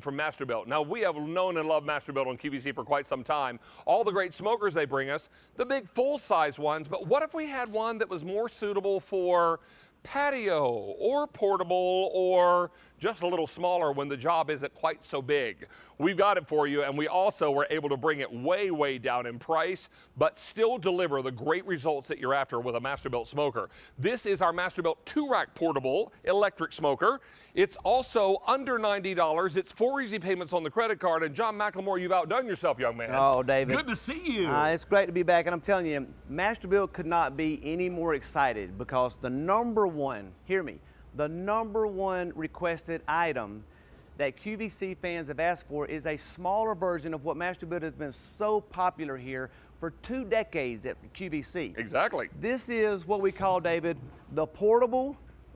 from Masterbuilt. Now, we have known and loved Masterbuilt on QVC for quite some time. All the great smokers they bring us, the big full-size ones, but what if we had one that was more suitable for patio or portable or just a little smaller when the job isn't quite so big? We've got it for you, and we also were able to bring it way, way down in price, but still deliver the great results that you're after with a Masterbuilt smoker. This is our Masterbuilt 2-rack portable electric smoker. It's also under $90. It's 4 easy payments on the credit card, and John McLemore, you've outdone yourself, young man. Oh, David. Good to see you. It's great to be back, and I'm telling you, Masterbuilt could not be any more excited because the number one, hear me, the number one requested item that QVC fans have asked for is a smaller version of what Masterbuilt has been so popular here for 2 decades at QVC. Exactly. This is what we call, David, the portable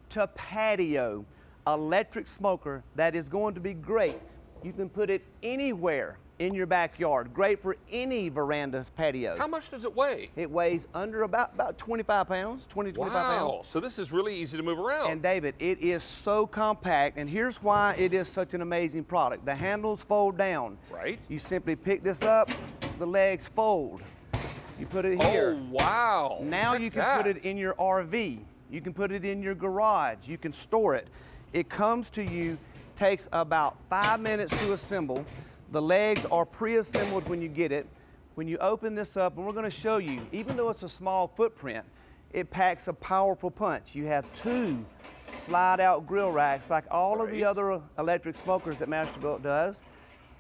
to patio electric smoker that is going to be great. You can put it anywhere in your backyard. Great for any veranda's patio. How much does it weigh? It weighs under about 25 pounds, 20 to 25 pounds. Wow, so this is really easy to move around. And David, it is so compact, and here's why it is such an amazing product. The handles fold down. Right. You simply pick this up, the legs fold. You put it here. Oh, wow. Now Check you can that. put it in your RV. You can put it in your garage. You can store it. It comes to you, takes about 5 minutes to assemble. The legs are pre-assembled when you get it. When you open this up, and we're going to show you, even though it's a small footprint, it packs a powerful punch. You have 2 slide-out grill racks like all of the other electric smokers that Masterbuilt does.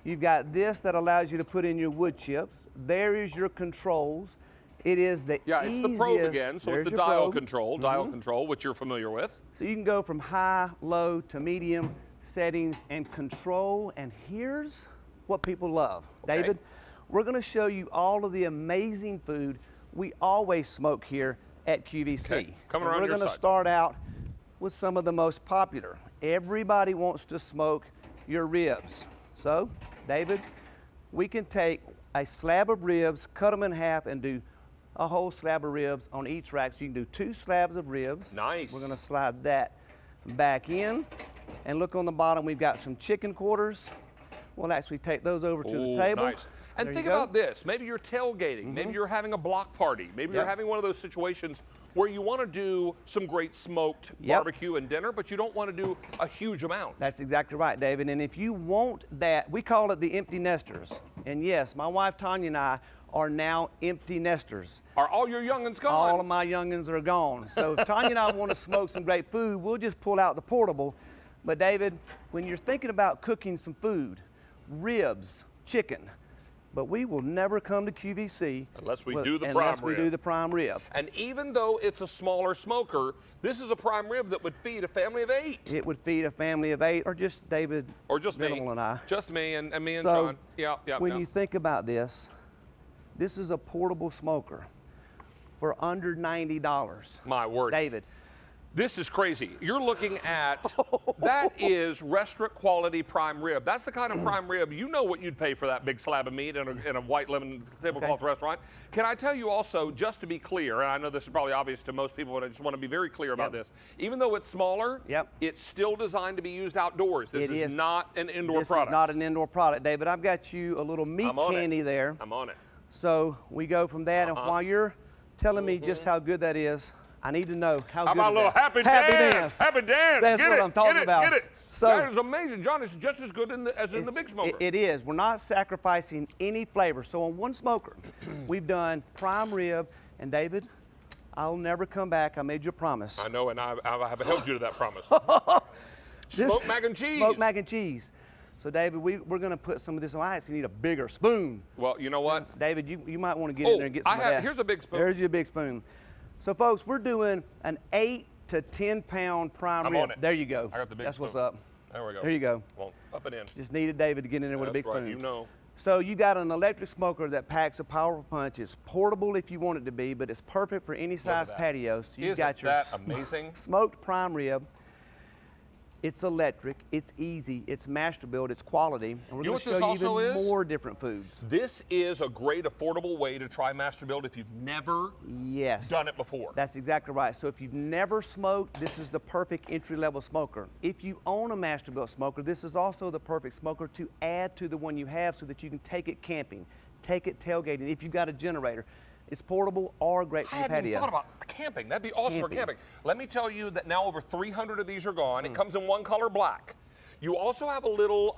You've got this that allows you to put in your wood chips. There is your controls. It is the Yeah, it's the probe again, so it's the dial control, which you're familiar with. So you can go from high, low to medium settings and control, and here's what people love. Okay. David, we're going to show you all of the amazing food we always smoke here at QVC. Okay. Coming around we're your going to side. start out with some of the most popular. Everybody wants to smoke your ribs. So, David, we can take a slab of ribs, cut them in half, and do a whole slab of ribs on each rack. So you can do 2 slabs of ribs. Nice. We're going to slide that back in. And look on the bottom, we've got some chicken quarters. We'll actually take those over to the table. Nice. And There think you go. about this. Maybe you're tailgating. Maybe you're having a block party. Maybe you're having one of those situations where you want to do some great smoked barbecue and dinner, but you don't want to do a huge amount. That's exactly right, David. And if you want that, we call it the empty nesters. And yes, my wife Tanya and I are now empty nesters. Are all your youngins gone? All of my youngins are gone. So if Tanya and I want to smoke some great food, we'll just pull out the portable. But David, when you're thinking about cooking some food, ribs, chicken, but we will never come to QVC unless we do the prime unless rib. we do the prime rib. And even though it's a smaller smoker, this is a prime rib that would feed a family of 8. It would feed a family of 8, or just David, Or just me. Minimal and I. Just me and me and So, John. Yeah. when you think about this, this is a portable smoker for under $90. My word. David. This is crazy. You're looking at, that is restaurant quality prime rib. That's the kind of prime rib, you know what you'd pay for that big slab of meat in a white lemon tablecloth restaurant. Can I tell you also, just to be clear, and I know this is probably obvious to most people, but I just want to be very clear about this. Even though it's smaller, it's still designed to be used outdoors. This is not an indoor product. This is not an indoor product, David. I've got you a little meat candy there. I'm on it. So we go from that, and while you're telling me just how good that is, I need to know how good about a little happy dance? Happy dance. That's what I'm talking about. Get it. So, that is amazing. John, it's just as good as in the big smoker. It is. We're not sacrificing any flavor. So on one smoker, we've done prime rib, and David, I'll never come back. I made you a promise. I know, and I have held you to that promise. Smoked mac and cheese. Smoked mac and cheese. So David, we're going to put some of this on. I actually need a bigger spoon. Well, you know what? David, you might want to get in there and get some of that. Here's a big spoon. There's your big spoon. So folks, we're doing an 8 to 10 pound prime rib. I'm on it. There you go. I got the big That's spoon. what's up. There we go. There you go. Well, up and in. Just needed David to get in there with a big That's right, spoon. you know. So you got an electric smoker that packs a powerful punch. It's portable if you want it to be, but it's perfect for any size patio. So you've got your that amazing? smoked prime rib. It's electric, it's easy, it's Masterbuilt, it's quality, and we're You know going to what this show you also even is? more different foods. This is a great affordable way to try Masterbuilt if you've never Yes. done it before. That's exactly right. So if you've never smoked, this is the perfect entry-level smoker. If you own a Masterbuilt smoker, this is also the perfect smoker to add to the one you have so that you can take it camping, take it tailgating, if you've got a generator. It's portable or great for I the hadn't even patio. thought about camping. That'd be awesome for Camping. camping. Let me tell you that now over 300 of these are gone. It comes in one color, black. You also have a little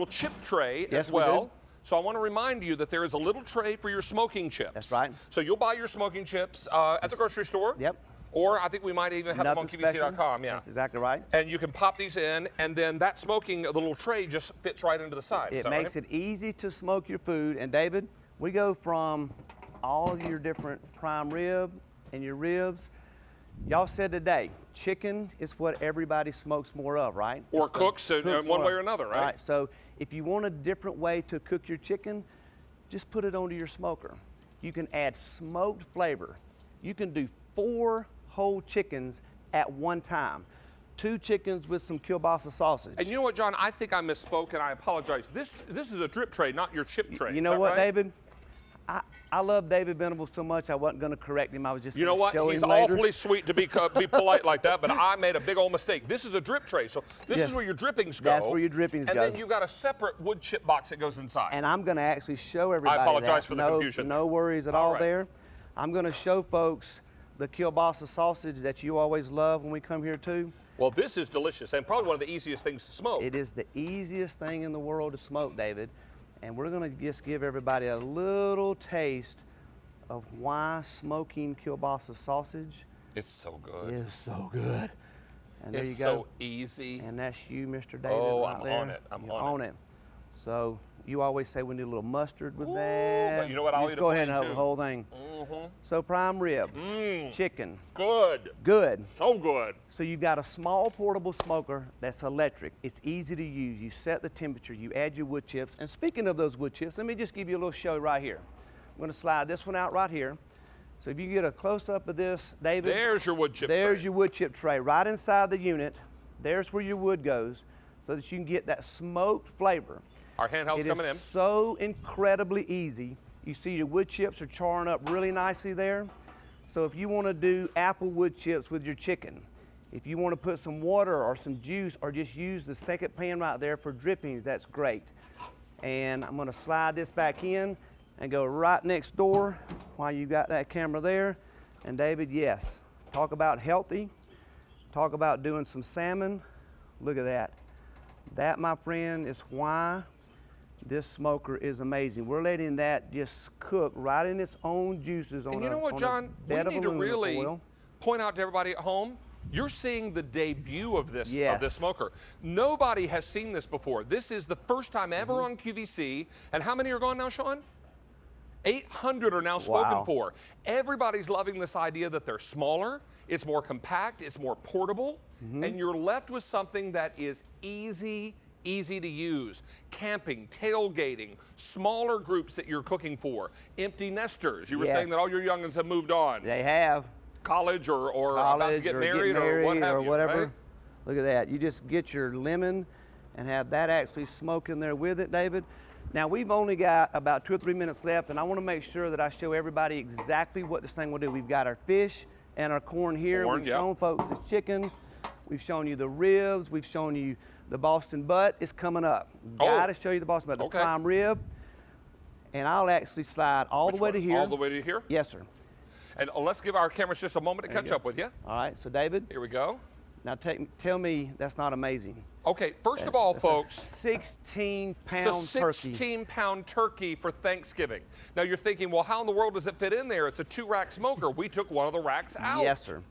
chip tray Yes, as we well. do. So I want to remind you that there is a little tray for your smoking chips. That's right. So you'll buy your smoking chips at the grocery store. Yep. Or I think we might even have them on Nothing special. QVC.com. Yeah. That's exactly right. And you can pop these in, and then that smoking little tray just fits right into the side. Is It that makes right? it easy to smoke your food. And David, we go from all of your different prime rib and your ribs. Y'all said today, chicken is what everybody smokes more of, right? Or Just the- cooks in one more way of. or another, right? So if you want a different way to cook your chicken, just put it onto your smoker. You can add smoked flavor. You can do 4 whole chickens at one time. 2 chickens with some kielbasa sausage. And you know what, John? I think I misspoke, and I apologize. This is a drip tray, not your chip tray. You Is know that what, right? David? I love David Venable so much I wasn't going to correct him. I was just You know going to what? show He's him later. awfully sweet to be polite like that, but I made a big old mistake. This is a drip tray, so this Yes. is where your drippings go. That's where your drippings and go. And then you've got a separate wood chip box that goes inside. And I'm going to actually show everybody apologize that. for the No- confusion. No worries at All all right. there. I'm going to show folks the kielbasa sausage that you always love when we come here too. Well, this is delicious and probably one of the easiest things to smoke. It is the easiest thing in the world to smoke, David. And we're going to just give everybody a little taste of why smoking kielbasa sausage It's so good. is so good. And there It's you go. so easy. And that's you, Mr. David. Oh, right I'm there. on it. I'm You're on it. So you always say we need a little mustard with Ooh, that. but you know what? I'll Just eat a go ahead plain, and have too. the whole thing. Mm-hmm. So prime rib, chicken, Good. good. So good. So you've got a small portable smoker that's electric. It's easy to use. You set the temperature. You add your wood chips. And speaking of those wood chips, let me just give you a little show right here. I'm going to slide this one out right here. So if you get a close-up of this, David. There's your wood chip There's tray. your wood chip tray right inside the unit. There's where your wood goes so that you can get that smoked flavor. Our handheld's It coming is in. so incredibly easy. You see your wood chips are charring up really nicely there. So if you want to do apple wood chips with your chicken, if you want to put some water or some juice or just use the second pan right there for drippings, that's great. And I'm going to slide this back in and go right next door while you got that camera there. And David, yes, talk about healthy, talk about doing some salmon. Look at that. That, my friend, is why this smoker is amazing. We're letting that just cook right in its own juices on And you know what, on a John? We bed of need to aluminum really foil. point out to everybody at home, you're seeing the debut of this Yes. smoker. Nobody has seen this before. This is the first time ever Mm-hmm. on QVC. And how many are gone now, Sean? 800 are now spoken Wow. for. Everybody's loving this idea that they're smaller, it's more compact, it's more portable, Mm-hmm. and you're left with something that is easy to use. Camping, tailgating, smaller groups that you're cooking for, empty nesters. You were saying Yes. that all your youngins have moved on. They have College or about to college get or married or what have you, whatever. right? Look at that. You just get your lemon and have that actually smoke in there with it, David. Now we've only got about 2 or 3 minutes left, and I want to make sure that I show everybody exactly what this thing will do. We've got our fish and our corn here. Corn, We've yep. shown folks the chicken. We've shown you the ribs. We've shown you the Boston butt. It's coming up. Oh. Got to show you the Boston butt, the Okay. prime rib. And I'll actually slide all Which the way to one? here. All the way to here? Yes, sir. And let's give our cameras just a moment to catch up with you. All right, so David, Here we go. now tell me that's not amazing. Okay, first of all, That's a folks, 16-pound it's a turkey. 16-pound turkey for Thanksgiving. Now you're thinking, well, how in the world does it fit in there? It's a 2-rack smoker. We took one of the racks out. Yes, sir.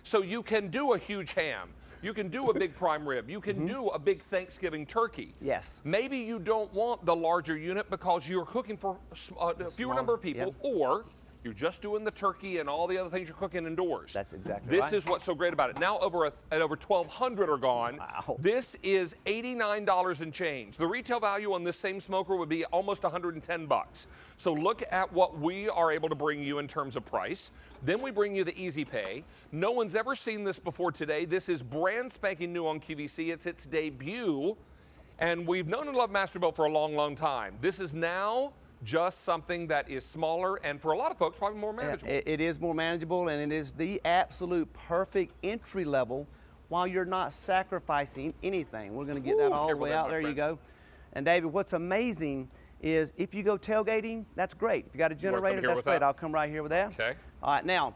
So you can do a huge ham. You can do a big prime rib. You can do a big Thanksgiving turkey. Yes. Maybe you don't want the larger unit because you're cooking for a fewer Smaller, number of people, yep. or You're just doing the turkey and all the other things you're cooking indoors. That's exactly This right. is what's so great about it. Now over 1,200 are gone. Wow. This is $89 and change. The retail value on this same smoker would be almost 110 bucks. So look at what we are able to bring you in terms of price. Then we bring you the Easy Pay. No one's ever seen this before today. This is brand spanking new on QVC. It's its debut. And we've known and loved Masterbuilt for a long, long time. This is now just something that is smaller and for a lot of folks probably more manageable. It is more manageable, and it is the absolute perfect entry level while you're not sacrificing anything. We're going to get that all the way out. There you go. And David, what's amazing is if you go tailgating, that's great. If you got a generator, that's great. I'll come right here with that. Okay. All right, now,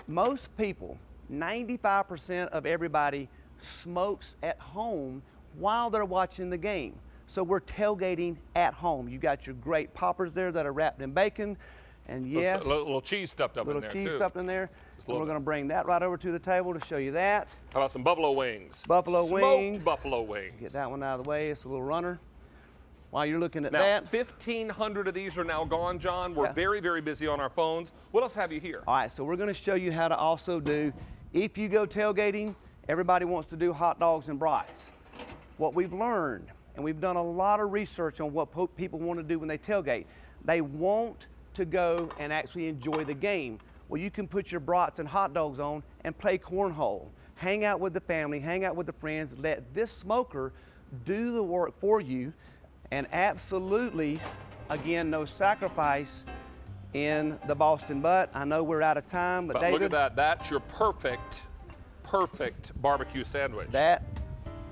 most people, 95% of everybody smokes at home while they're watching the game. So we're tailgating at home. You got your great poppers there that are wrapped in bacon, and yes, little cheese stuffed up in there little cheese too. stuffed in there. And we're going to bring that right over to the table to show you that. How about some buffalo wings? Buffalo wings. Smoked buffalo wings. Get that one out of the way. It's a little runner. While you're looking at Now, that. 1,500 of these are now gone, John. We're very, very busy on our phones. What else have you here? All right, so we're going to show you how to also do, if you go tailgating, everybody wants to do hot dogs and brats. What we've learned, and we've done a lot of research on what people want to do when they tailgate. They want to go and actually enjoy the game. Well, you can put your brats and hot dogs on and play cornhole. Hang out with the family, hang out with the friends. Let this smoker do the work for you. And absolutely, again, no sacrifice in the Boston butt. I know we're out of time, but David, look at that. That's your perfect barbecue sandwich. that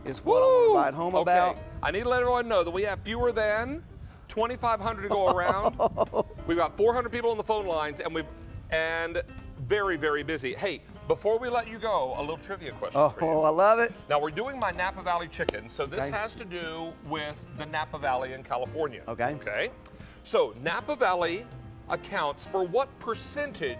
is what I'm going to write home about. I need to let everyone know that we have fewer than 2,500 to go around. We've got 400 people on the phone lines, and very, very busy. Hey, before we let you go, a little trivia question for you. Oh, I love it. Now, we're doing my Napa Valley chicken, so this has to do with the Napa Valley in California. Okay. Okay. So, Napa Valley accounts for what percentage